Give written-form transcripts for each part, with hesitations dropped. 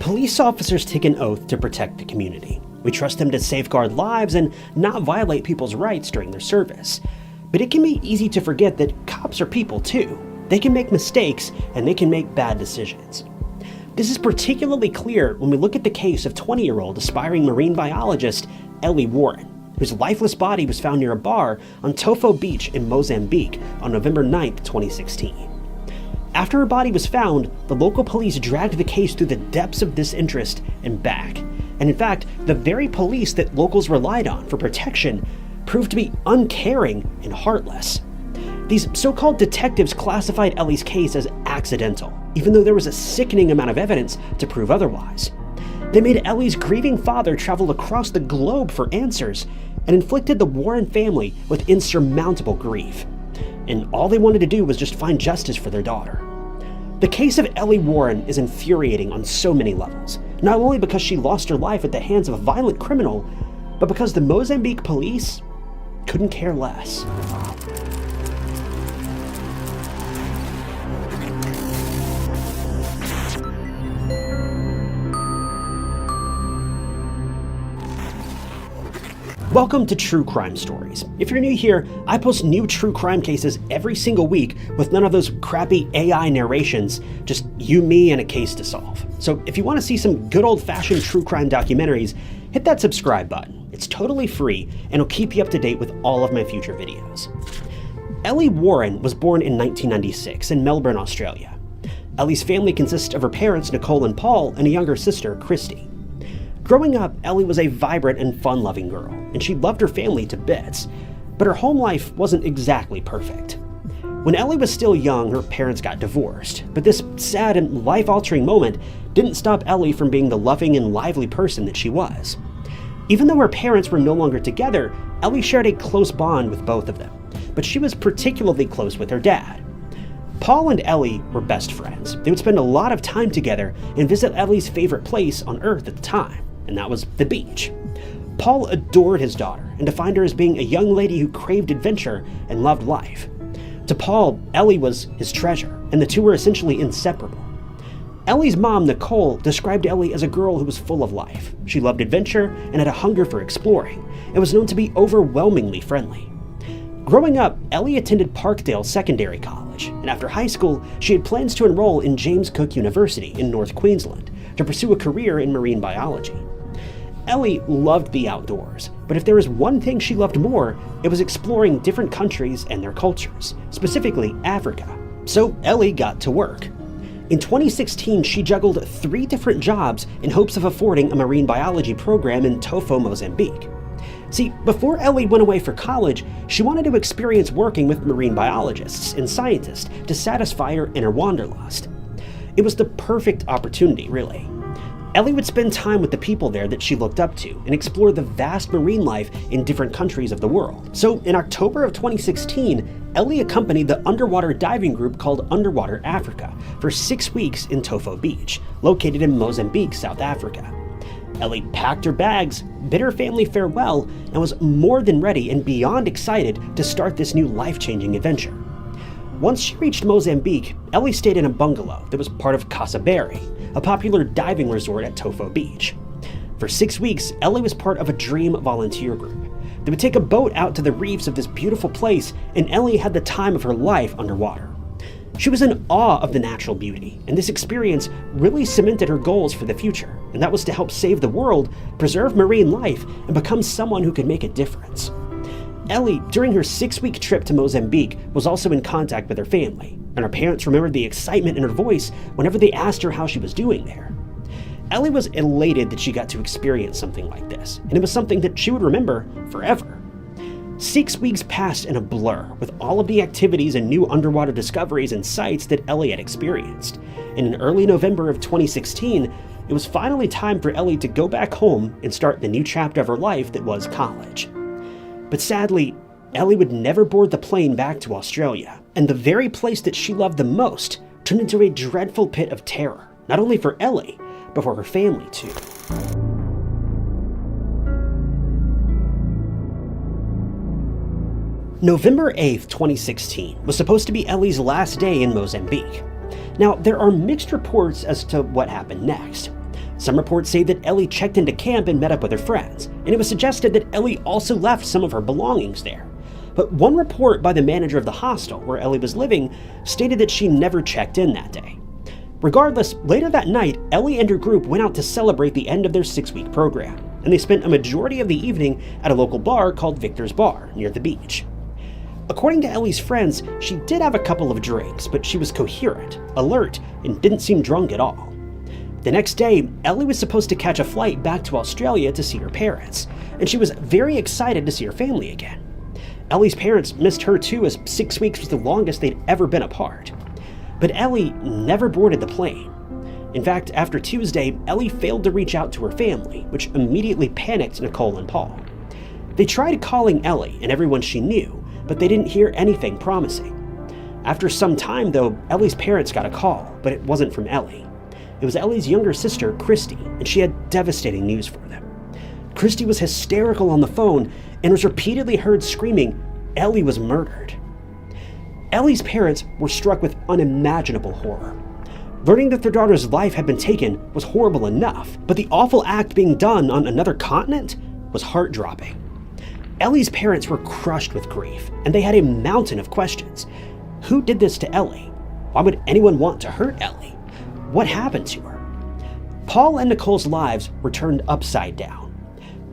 Police officers take an oath to protect the community. We trust them to safeguard lives and not violate people's rights during their service. But it can be easy to forget that cops are people too. They can make mistakes and they can make bad decisions. This is particularly clear when we look at the case of 20-year-old aspiring marine biologist Elly Warren, whose lifeless body was found near a bar on Tofo Beach in Mozambique on November 9, 2016. After her body was found, the local police dragged the case through the depths of disinterest and back. And in fact, the very police that locals relied on for protection proved to be uncaring and heartless. These so-called detectives classified Elly's case as accidental, even though there was a sickening amount of evidence to prove otherwise. They made Elly's grieving father travel across the globe for answers and inflicted the Warren family with insurmountable grief. And all they wanted to do was just find justice for their daughter. The case of Elly Warren is infuriating on so many levels, not only because she lost her life at the hands of a violent criminal, but because the Mozambique police couldn't care less. Welcome to True Crime Stories. If you're new here, I post new true crime cases every single week with none of those crappy AI narrations, just you, me, and a case to solve. So if you want to see some good old-fashioned true crime documentaries, hit that subscribe button. It's totally free and it'll keep you up to date with all of my future videos. Elly Warren was born in 1996 in Melbourne, Australia. Elly's family consists of her parents, Nicole and Paul, and a younger sister, Christy. Growing up, Elly was a vibrant and fun-loving girl, and she loved her family to bits, but her home life wasn't exactly perfect. When Elly was still young, her parents got divorced, but this sad and life-altering moment didn't stop Elly from being the loving and lively person that she was. Even though her parents were no longer together, Elly shared a close bond with both of them, but she was particularly close with her dad. Paul and Elly were best friends. They would spend a lot of time together and visit Elly's favorite place on Earth at the time, and that was the beach. Paul adored his daughter and defined her as being a young lady who craved adventure and loved life. To Paul, Elly was his treasure, and the two were essentially inseparable. Elly's mom, Nicole, described Elly as a girl who was full of life. She loved adventure and had a hunger for exploring, and was known to be overwhelmingly friendly. Growing up, Elly attended Parkdale Secondary College, and after high school, she had plans to enroll in James Cook University in North Queensland to pursue a career in marine biology. Elly loved the outdoors, but if there was one thing she loved more, it was exploring different countries and their cultures, specifically Africa. So Elly got to work. In 2016, she juggled 3 different jobs in hopes of affording a marine biology program in Tofo, Mozambique. See, before Elly went away for college, she wanted to experience working with marine biologists and scientists to satisfy her inner wanderlust. It was the perfect opportunity, really. Elly would spend time with the people there that she looked up to and explore the vast marine life in different countries of the world. So in October of 2016, Elly accompanied the underwater diving group called Underwater Africa for 6 weeks in Tofo Beach, located in Mozambique, South Africa. Elly packed her bags, bid her family farewell, and was more than ready and beyond excited to start this new life-changing adventure. Once she reached Mozambique, Elly stayed in a bungalow that was part of Casa Berry, a popular diving resort at Tofo Beach. For 6 weeks, Elly was part of a dream volunteer group. They would take a boat out to the reefs of this beautiful place, and Elly had the time of her life underwater. She was in awe of the natural beauty, and this experience really cemented her goals for the future, and that was to help save the world, preserve marine life, and become someone who could make a difference. Elly, during her 6-week trip to Mozambique, was also in contact with her family, and her parents remembered the excitement in her voice whenever they asked her how she was doing there. Elly was elated that she got to experience something like this, and it was something that she would remember forever. 6 weeks passed in a blur, with all of the activities and new underwater discoveries and sights that Elly had experienced. And in early November of 2016, it was finally time for Elly to go back home and start the new chapter of her life that was college. But sadly, Elly would never board the plane back to Australia, and the very place that she loved the most turned into a dreadful pit of terror, not only for Elly, but for her family too. November 8th, 2016 was supposed to be Elly's last day in Mozambique. Now, there are mixed reports as to what happened next. Some reports say that Elly checked into camp and met up with her friends, and it was suggested that Elly also left some of her belongings there. But one report by the manager of the hostel where Elly was living stated that she never checked in that day. Regardless, later that night, Elly and her group went out to celebrate the end of their 6-week program, and they spent a majority of the evening at a local bar called Victor's Bar near the beach. According to Elly's friends, she did have a couple of drinks, but she was coherent, alert, and didn't seem drunk at all. The next day, Elly was supposed to catch a flight back to Australia to see her parents, and she was very excited to see her family again. Elly's parents missed her too, as 6 weeks was the longest they'd ever been apart. But Elly never boarded the plane. In fact, after Tuesday, Elly failed to reach out to her family, which immediately panicked Nicole and Paul. They tried calling Elly and everyone she knew, but they didn't hear anything promising. After some time, though, Elly's parents got a call, but it wasn't from Elly. It was Elly's younger sister, Christy, and she had devastating news for them. Christy was hysterical on the phone and was repeatedly heard screaming, "Elly was murdered." Elly's parents were struck with unimaginable horror. Learning that their daughter's life had been taken was horrible enough, but the awful act being done on another continent was heart-dropping. Elly's parents were crushed with grief, and they had a mountain of questions. Who did this to Elly? Why would anyone want to hurt Elly? What happened to her? Paul and Nicole's lives were turned upside down.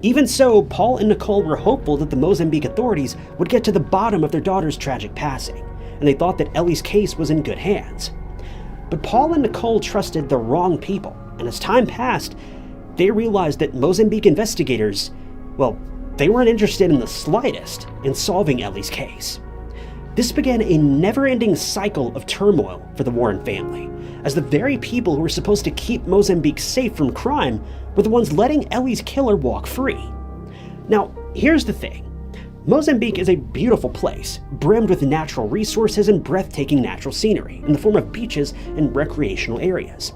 Even so, Paul and Nicole were hopeful that the Mozambique authorities would get to the bottom of their daughter's tragic passing, and they thought that Elly's case was in good hands. But Paul and Nicole trusted the wrong people, and as time passed, they realized that Mozambique investigators, well, they weren't interested in the slightest in solving Elly's case. This began a never-ending cycle of turmoil for the Warren family, as the very people who were supposed to keep Mozambique safe from crime were the ones letting Elly's killer walk free. Now, here's the thing. Mozambique is a beautiful place, brimmed with natural resources and breathtaking natural scenery in the form of beaches and recreational areas.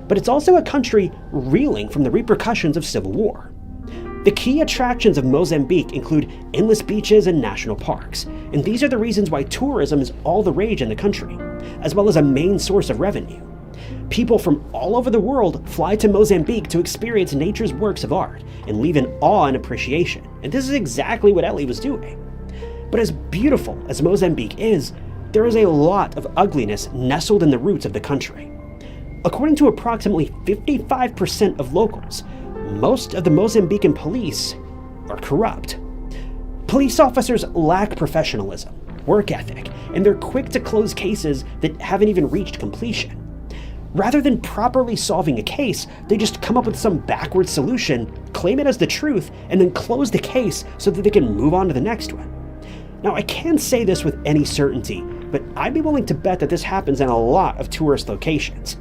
But it's also a country reeling from the repercussions of civil war. The key attractions of Mozambique include endless beaches and national parks, and these are the reasons why tourism is all the rage in the country, as well as a main source of revenue. People from all over the world fly to Mozambique to experience nature's works of art and leave in awe and appreciation, and this is exactly what Elly was doing. But as beautiful as Mozambique is, there is a lot of ugliness nestled in the roots of the country. According to approximately 55% of locals, most of the Mozambican police are corrupt. Police officers lack professionalism, work ethic, and they're quick to close cases that haven't even reached completion. Rather than properly solving a case, they just come up with some backward solution, claim it as the truth, and then close the case so that they can move on to the next one. Now, I can't say this with any certainty, but I'd be willing to bet that this happens in a lot of tourist locations.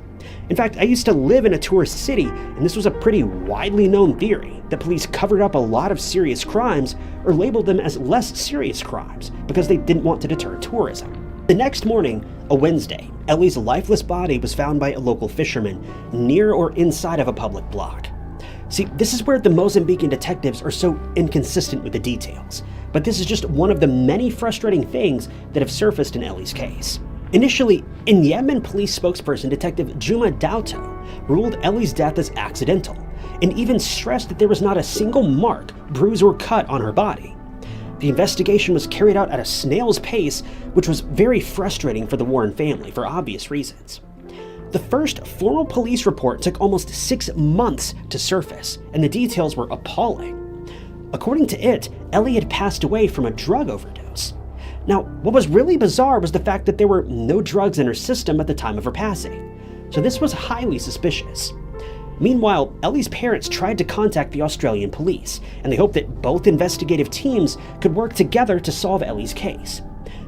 In fact, I used to live in a tourist city, and this was a pretty widely known theory that police covered up a lot of serious crimes or labeled them as less serious crimes because they didn't want to deter tourism. The next morning, a Wednesday, Elly's lifeless body was found by a local fisherman near or inside of a public block. See, this is where the Mozambican detectives are so inconsistent with the details, but this is just one of the many frustrating things that have surfaced in Elly's case. Initially, in Yemen police spokesperson Detective Juma Dauto ruled Elly's death as accidental, and even stressed that there was not a single mark, bruise, or cut on her body. The investigation was carried out at a snail's pace, which was very frustrating for the Warren family for obvious reasons. The first formal police report took almost 6 months to surface, and the details were appalling. According to it, Elly had passed away from a drug overdose. Now, what was really bizarre was the fact that there were no drugs in her system at the time of her passing, so this was highly suspicious. Meanwhile, Elly's parents tried to contact the Australian police, and they hoped that both investigative teams could work together to solve Elly's case.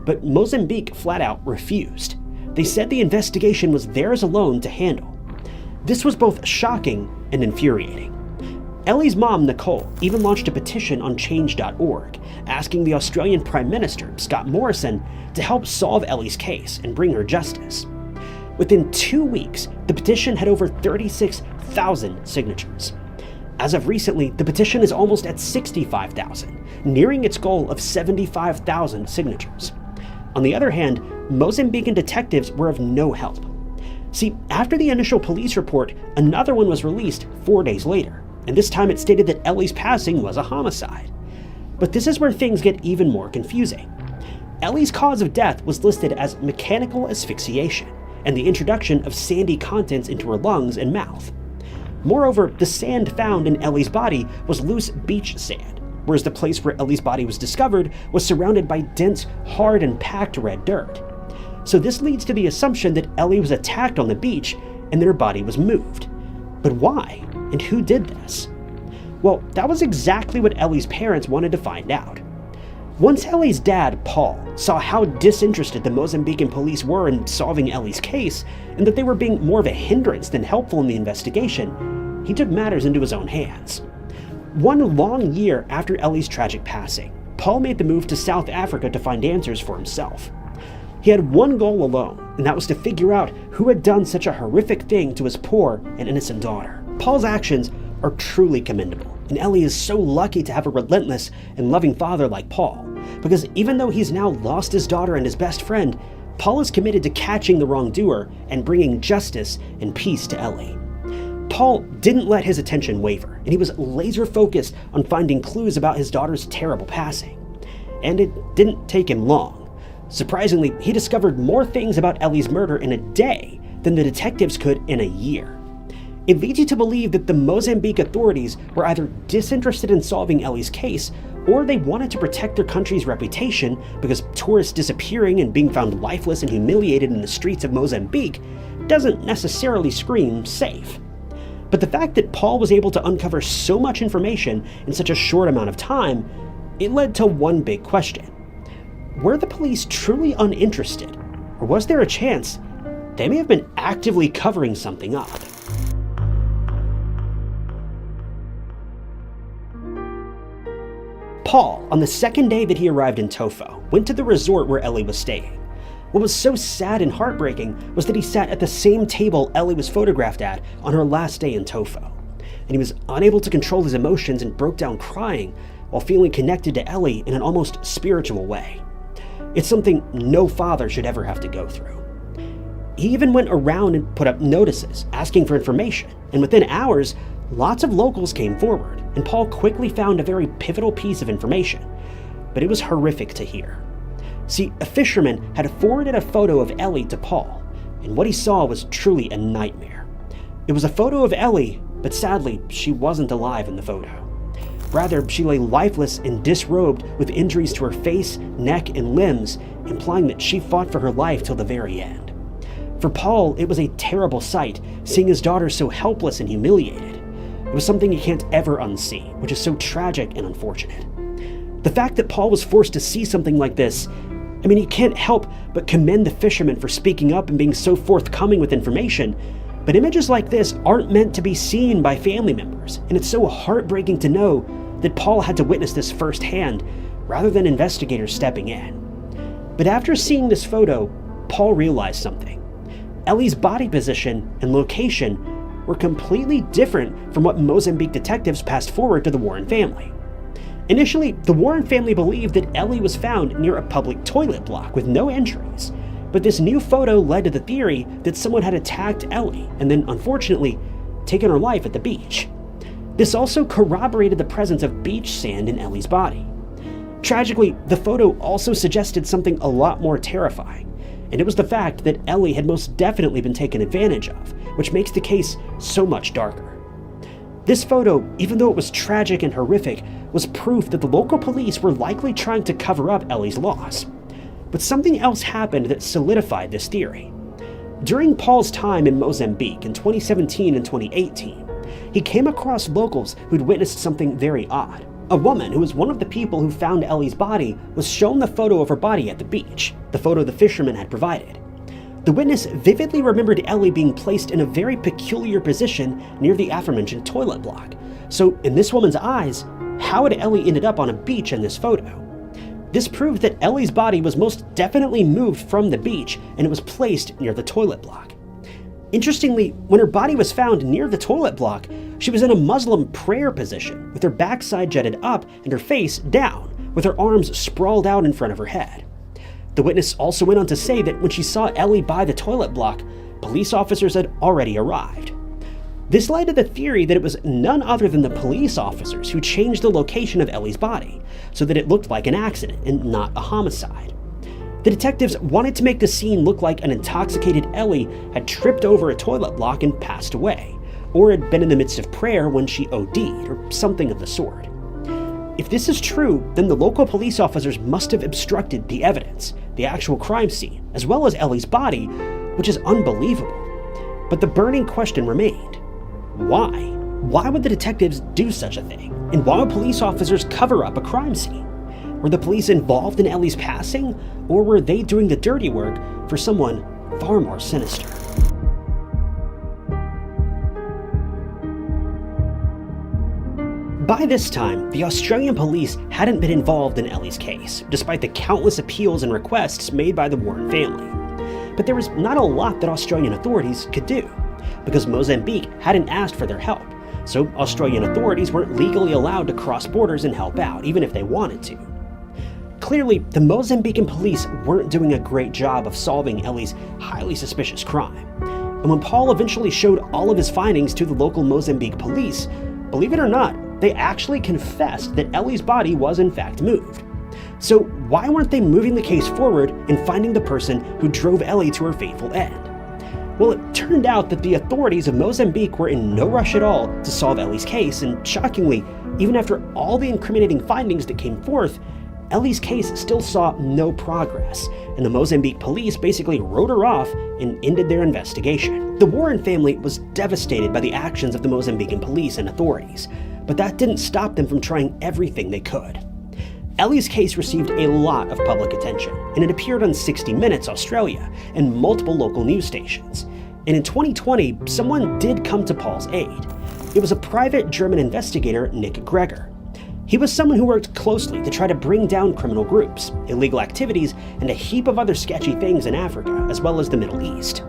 But Mozambique flat out refused. They said the investigation was theirs alone to handle. This was both shocking and infuriating. Elly's mom, Nicole, even launched a petition on change.org, asking the Australian Prime Minister, Scott Morrison, to help solve Elly's case and bring her justice. Within 2 weeks, the petition had over 36,000 signatures. As of recently, the petition is almost at 65,000, nearing its goal of 75,000 signatures. On the other hand, Mozambican detectives were of no help. See, after the initial police report, another one was released 4 days later, and this time it stated that Elly's passing was a homicide. But this is where things get even more confusing. Elly's cause of death was listed as mechanical asphyxiation, and the introduction of sandy contents into her lungs and mouth. Moreover, the sand found in Elly's body was loose beach sand, whereas the place where Elly's body was discovered was surrounded by dense, hard, and packed red dirt. So this leads to the assumption that Elly was attacked on the beach and that her body was moved. But why? And who did this? Well, that was exactly what Elly's parents wanted to find out. Once Elly's dad, Paul, saw how disinterested the Mozambican police were in solving Elly's case, and that they were being more of a hindrance than helpful in the investigation, he took matters into his own hands. 1 long year after Elly's tragic passing, Paul made the move to South Africa to find answers for himself. He had one goal alone, and that was to figure out who had done such a horrific thing to his poor and innocent daughter. Paul's actions are truly commendable, and Elly is so lucky to have a relentless and loving father like Paul, because even though he's now lost his daughter and his best friend, Paul is committed to catching the wrongdoer and bringing justice and peace to Elly. Paul didn't let his attention waver, and he was laser focused on finding clues about his daughter's terrible passing. And it didn't take him long. Surprisingly, he discovered more things about Elly's murder in a day than the detectives could in a year. It leads you to believe that the Mozambique authorities were either disinterested in solving Elly's case, or they wanted to protect their country's reputation because tourists disappearing and being found lifeless and humiliated in the streets of Mozambique doesn't necessarily scream safe. But the fact that Paul was able to uncover so much information in such a short amount of time, it led to one big question. Were the police truly uninterested, or was there a chance they may have been actively covering something up? Paul, on the second day that he arrived in Tofo, went to the resort where Elly was staying. What was so sad and heartbreaking was that he sat at the same table Elly was photographed at on her last day in Tofo, and he was unable to control his emotions and broke down crying while feeling connected to Elly in an almost spiritual way. It's something no father should ever have to go through. He even went around and put up notices asking for information, and within hours, lots of locals came forward, and Paul quickly found a very pivotal piece of information, but it was horrific to hear. See, a fisherman had forwarded a photo of Elly to Paul, and what he saw was truly a nightmare. It was a photo of Elly, but sadly, she wasn't alive in the photo. Rather, she lay lifeless and disrobed with injuries to her face, neck, and limbs, implying that she fought for her life till the very end. For Paul, it was a terrible sight, seeing his daughter so helpless and humiliated. It was something he can't ever unsee, which is so tragic and unfortunate. The fact that Paul was forced to see something like this, he can't help but commend the fisherman for speaking up and being so forthcoming with information, but images like this aren't meant to be seen by family members, and it's so heartbreaking to know that Paul had to witness this firsthand, rather than investigators stepping in. But after seeing this photo, Paul realized something. Elly's body position and location were completely different from what Mozambique detectives passed forward to the Warren family. Initially, the Warren family believed that Elly was found near a public toilet block with no entries, but this new photo led to the theory that someone had attacked Elly and then, unfortunately, taken her life at the beach. This also corroborated the presence of beach sand in Elly's body. Tragically, the photo also suggested something a lot more terrifying, and it was the fact that Elly had most definitely been taken advantage of, which makes the case so much darker. This photo, even though it was tragic and horrific, was proof that the local police were likely trying to cover up Elly's loss. But something else happened that solidified this theory. During Paul's time in Mozambique in 2017 and 2018, he came across locals who'd witnessed something very odd. A woman who was one of the people who found Elly's body was shown the photo of her body at the beach, the photo the fisherman had provided. The witness vividly remembered Elly being placed in a very peculiar position near the aforementioned toilet block. So, in this woman's eyes, how had Elly ended up on a beach in this photo? This proved that Elly's body was most definitely moved from the beach, and it was placed near the toilet block. Interestingly, when her body was found near the toilet block, she was in a Muslim prayer position, with her backside jutted up and her face down, with her arms sprawled out in front of her head. The witness also went on to say that when she saw Elly by the toilet block, police officers had already arrived. This led to the theory that it was none other than the police officers who changed the location of Elly's body so that it looked like an accident and not a homicide. The detectives wanted to make the scene look like an intoxicated Elly had tripped over a toilet block and passed away, or had been in the midst of prayer when she OD'd, or something of the sort. If this is true, then the local police officers must have obstructed the evidence, the actual crime scene, as well as Elly's body, which is unbelievable. But the burning question remained. Why? Why would the detectives do such a thing? And why would police officers cover up a crime scene? Were the police involved in Elly's passing, or were they doing the dirty work for someone far more sinister? By this time, the Australian police hadn't been involved in Elly's case, despite the countless appeals and requests made by the Warren family. But there was not a lot that Australian authorities could do, because Mozambique hadn't asked for their help, so Australian authorities weren't legally allowed to cross borders and help out, even if they wanted to. Clearly, the Mozambican police weren't doing a great job of solving Elly's highly suspicious crime. And when Paul eventually showed all of his findings to the local Mozambique police, believe it or not, they actually confessed that Elly's body was in fact moved. So why weren't they moving the case forward and finding the person who drove Elly to her fateful end? Well, it turned out that the authorities of Mozambique were in no rush at all to solve Elly's case, and shockingly, even after all the incriminating findings that came forth, Elly's case still saw no progress, and the Mozambique police basically wrote her off and ended their investigation. The Warren family was devastated by the actions of the Mozambican police and authorities, but that didn't stop them from trying everything they could. Elly's case received a lot of public attention, and it appeared on 60 Minutes Australia and multiple local news stations. And in 2020, someone did come to Paul's aid. It was a private German investigator, Nick Greger. He was someone who worked closely to try to bring down criminal groups, illegal activities, and a heap of other sketchy things in Africa, as well as the Middle East.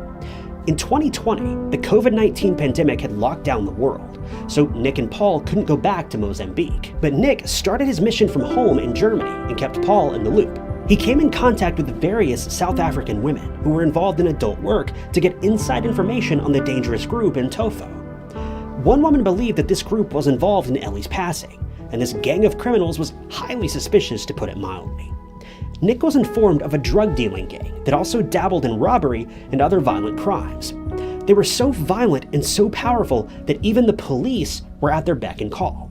In 2020, the COVID-19 pandemic had locked down the world, so Nick and Paul couldn't go back to Mozambique. But Nick started his mission from home in Germany and kept Paul in the loop. He came in contact with various South African women who were involved in adult work to get inside information on the dangerous group in Tofo. One woman believed that this group was involved in Elly's passing, and this gang of criminals was highly suspicious, to put it mildly. Nick was informed of a drug dealing gang that also dabbled in robbery and other violent crimes. They were so violent and so powerful that even the police were at their beck and call.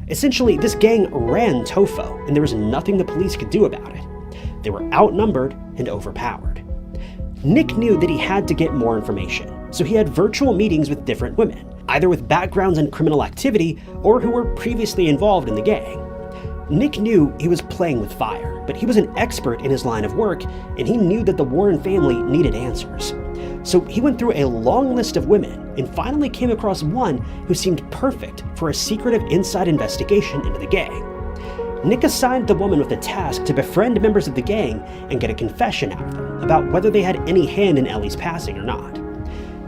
Essentially, this gang ran Tofo, and there was nothing the police could do about it. They were outnumbered and overpowered. Nick knew that he had to get more information, so he had virtual meetings with different women, either with backgrounds in criminal activity or who were previously involved in the gang. Nick knew he was playing with fire, but he was an expert in his line of work, and he knew that the Warren family needed answers. So he went through a long list of women and finally came across one who seemed perfect for a secretive inside investigation into the gang. Nick assigned the woman with the task to befriend members of the gang and get a confession out of them about whether they had any hand in Elly's passing or not.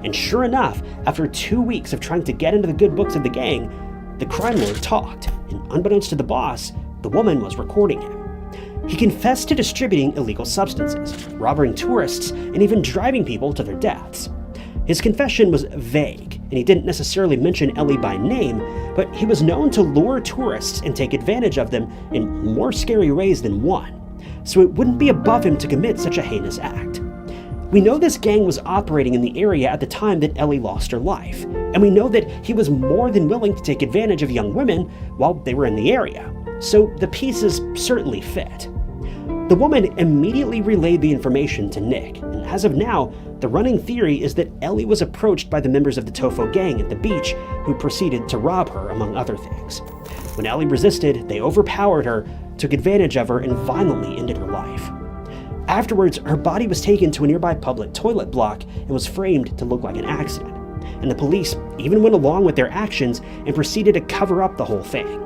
And sure enough, after 2 weeks of trying to get into the good books of the gang, the crime lord talked, and unbeknownst to the boss, the woman was recording him. He confessed to distributing illegal substances, robbing tourists, and even driving people to their deaths. His confession was vague, and he didn't necessarily mention Elly by name, but he was known to lure tourists and take advantage of them in more scary ways than one, so it wouldn't be above him to commit such a heinous act. We know this gang was operating in the area at the time that Elly lost her life, and we know that he was more than willing to take advantage of young women while they were in the area, so the pieces certainly fit. The woman immediately relayed the information to Nick, and as of now, the running theory is that Elly was approached by the members of the Tofo gang at the beach, who proceeded to rob her, among other things. When Elly resisted, they overpowered her, took advantage of her, and violently ended her life. Afterwards, her body was taken to a nearby public toilet block and was framed to look like an accident, and the police even went along with their actions and proceeded to cover up the whole thing.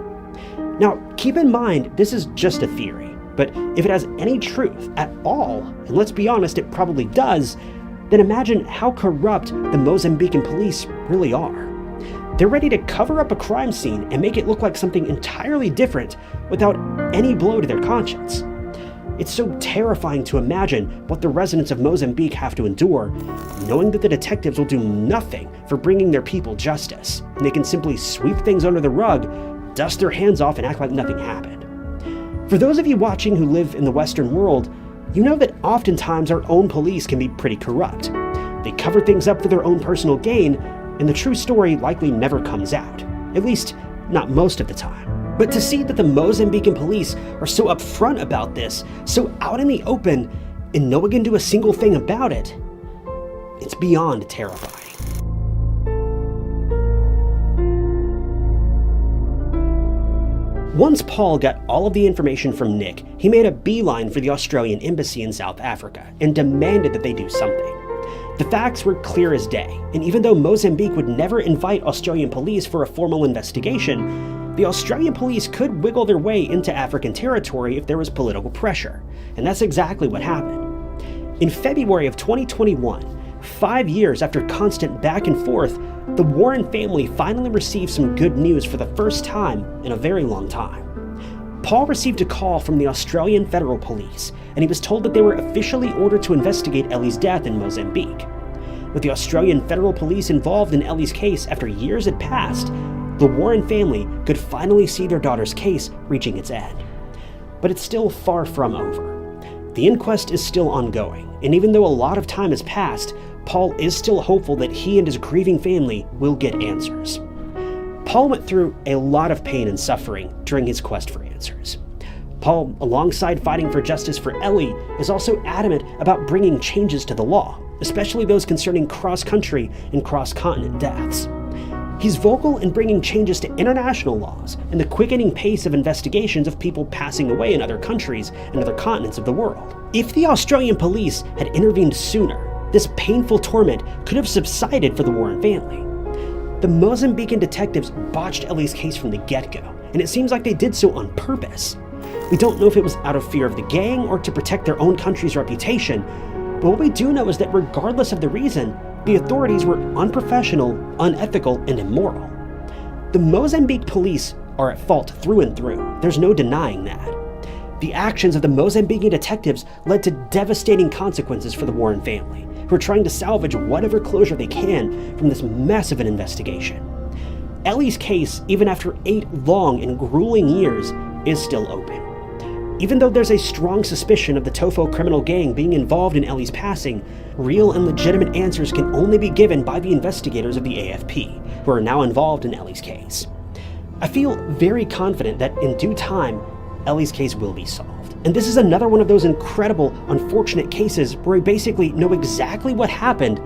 Now, keep in mind, this is just a theory, but if it has any truth at all, and let's be honest, it probably does, then imagine how corrupt the Mozambican police really are. They're ready to cover up a crime scene and make it look like something entirely different without any blow to their conscience. It's so terrifying to imagine what the residents of Mozambique have to endure, knowing that the detectives will do nothing for bringing their people justice, and they can simply sweep things under the rug, dust their hands off, and act like nothing happened. For those of you watching who live in the Western world, you know that oftentimes our own police can be pretty corrupt. They cover things up for their own personal gain, and the true story likely never comes out. At least, not most of the time. But to see that the Mozambican police are so upfront about this, so out in the open, and no one can do a single thing about it, it's beyond terrifying. Once Paul got all of the information from Nick, he made a beeline for the Australian embassy in South Africa and demanded that they do something. The facts were clear as day, and even though Mozambique would never invite Australian police for a formal investigation, the Australian police could wiggle their way into African territory if there was political pressure, and that's exactly what happened. In February of 2021, 5 years after constant back and forth, the Warren family finally received some good news for the first time in a very long time. Paul received a call from the Australian Federal Police, and he was told that they were officially ordered to investigate Elly's death in Mozambique. With the Australian Federal Police involved in Elly's case after years had passed, the Warren family could finally see their daughter's case reaching its end. But it's still far from over. The inquest is still ongoing, and even though a lot of time has passed, Paul is still hopeful that he and his grieving family will get answers. Paul went through a lot of pain and suffering during his quest for answers. Paul, alongside fighting for justice for Elly, is also adamant about bringing changes to the law, especially those concerning cross-country and cross-continent deaths. He's vocal in bringing changes to international laws and the quickening pace of investigations of people passing away in other countries and other continents of the world. If the Australian police had intervened sooner, this painful torment could have subsided for the Warren family. The Mozambican detectives botched Elly's case from the get-go, and it seems like they did so on purpose. We don't know if it was out of fear of the gang or to protect their own country's reputation, but what we do know is that regardless of the reason, the authorities were unprofessional, unethical, and immoral. The Mozambique police are at fault through and through. There's no denying that. The actions of the Mozambican detectives led to devastating consequences for the Warren family, who are trying to salvage whatever closure they can from this mess of an investigation. Elly's case, even after 8 long and grueling years, is still open. Even though there's a strong suspicion of the Tofo criminal gang being involved in Elly's passing, real and legitimate answers can only be given by the investigators of the AFP, who are now involved in Elly's case. I feel very confident that in due time, Elly's case will be solved. And this is another one of those incredible, unfortunate cases where we basically know exactly what happened,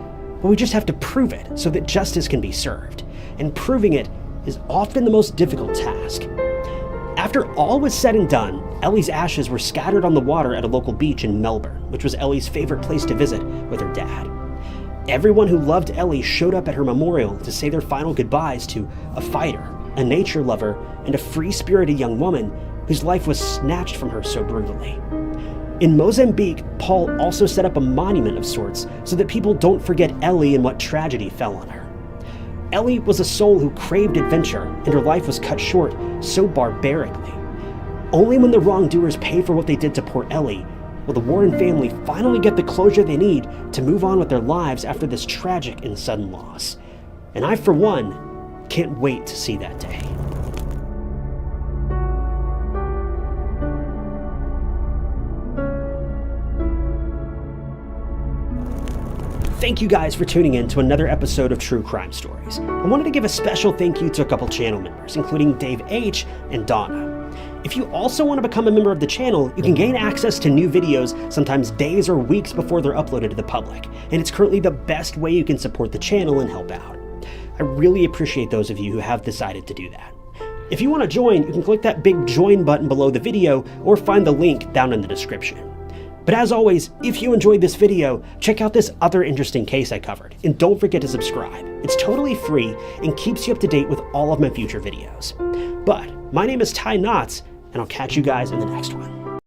but we just have to prove it so that justice can be served. And proving it is often the most difficult task. After all was said and done, Elly's ashes were scattered on the water at a local beach in Melbourne, which was Elly's favorite place to visit with her dad. Everyone who loved Elly showed up at her memorial to say their final goodbyes to a fighter, a nature lover, and a free-spirited young woman whose life was snatched from her so brutally. In Mozambique, Paul also set up a monument of sorts so that people don't forget Elly and what tragedy fell on her. Elly was a soul who craved adventure, and her life was cut short so barbarically. Only when the wrongdoers pay for what they did to poor Elly will the Warren family finally get the closure they need to move on with their lives after this tragic and sudden loss. And I, for one, can't wait to see that day. Thank you guys for tuning in to another episode of True Crime Stories. I wanted to give a special thank you to a couple channel members, including Dave H. and Donna. If you also want to become a member of the channel, you can gain access to new videos sometimes days or weeks before they're uploaded to the public, and it's currently the best way you can support the channel and help out. I really appreciate those of you who have decided to do that. If you want to join, you can click that big join button below the video or find the link down in the description. But as always, if you enjoyed this video, check out this other interesting case I covered, and don't forget to subscribe. It's totally free and keeps you up to date with all of my future videos. But my name is Ty Knotts, and I'll catch you guys in the next one.